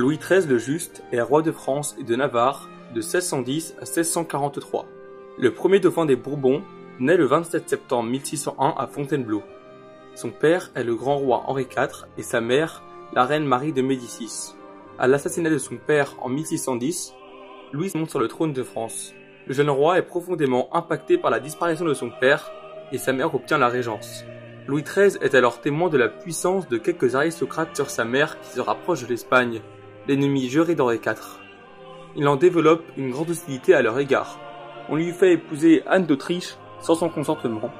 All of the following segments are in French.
Louis XIII le Juste est roi de France et de Navarre de 1610 à 1643. Le premier dauphin des Bourbons naît le 27 septembre 1601 à Fontainebleau. Son père est le grand roi Henri IV et sa mère, la reine Marie de Médicis. À l'assassinat de son père en 1610, Louis monte sur le trône de France. Le jeune roi est profondément impacté par la disparition de son père et sa mère obtient la régence. Louis XIII est alors témoin de la puissance de quelques aristocrates sur sa mère qui se rapprochent de l'Espagne, l'ennemi juré d'Henri IV. Il en développe une grande hostilité à leur égard. On lui fait épouser Anne d'Autriche sans son consentement.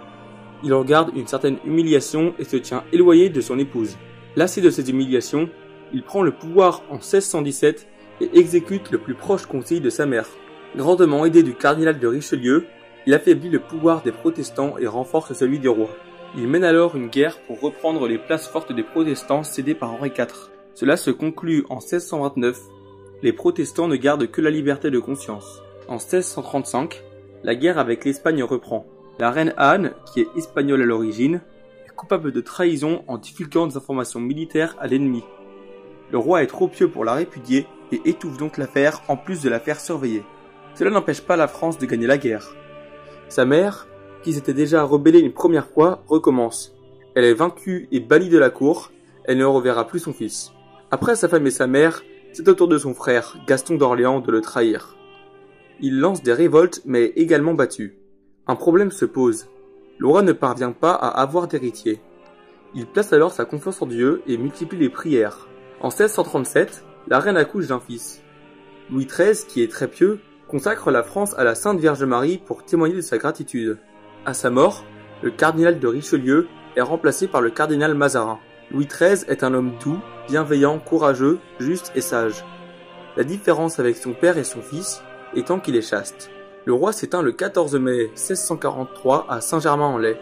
Il en garde une certaine humiliation et se tient éloigné de son épouse. Lassé de ces humiliations, il prend le pouvoir en 1617 et exécute le plus proche conseiller de sa mère. Grandement aidé du cardinal de Richelieu, il affaiblit le pouvoir des protestants et renforce celui du roi. Il mène alors une guerre pour reprendre les places fortes des protestants cédées par Henri IV. Cela se conclut en 1629. Les protestants ne gardent que la liberté de conscience. En 1635, la guerre avec l'Espagne reprend. La reine Anne, qui est espagnole à l'origine, est coupable de trahison en divulguant des informations militaires à l'ennemi. Le roi est trop pieux pour la répudier et étouffe donc l'affaire en plus de la faire surveiller. Cela n'empêche pas la France de gagner la guerre. Sa mère, qui s'était déjà rebellée une première fois, recommence. Elle est vaincue et bannie de la cour, elle ne reverra plus son fils. Après sa femme et sa mère, c'est au tour de son frère, Gaston d'Orléans, de le trahir. Il lance des révoltes mais est également battu. Un problème se pose. Le roi ne parvient pas à avoir d'héritier. Il place alors sa confiance en Dieu et multiplie les prières. En 1637, la reine accouche d'un fils. Louis XIII, qui est très pieux, consacre la France à la Sainte Vierge Marie pour témoigner de sa gratitude. À sa mort, le cardinal de Richelieu est remplacé par le cardinal Mazarin. Louis XIII est un homme doux, bienveillant, courageux, juste et sage. La différence avec son père et son fils étant qu'il est chaste. Le roi s'éteint le 14 mai 1643 à Saint-Germain-en-Laye.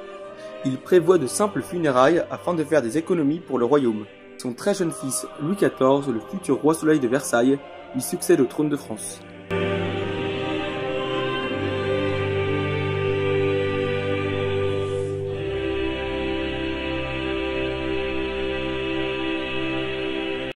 Il prévoit de simples funérailles afin de faire des économies pour le royaume. Son très jeune fils Louis XIV, le futur roi Soleil de Versailles, lui succède au trône de France.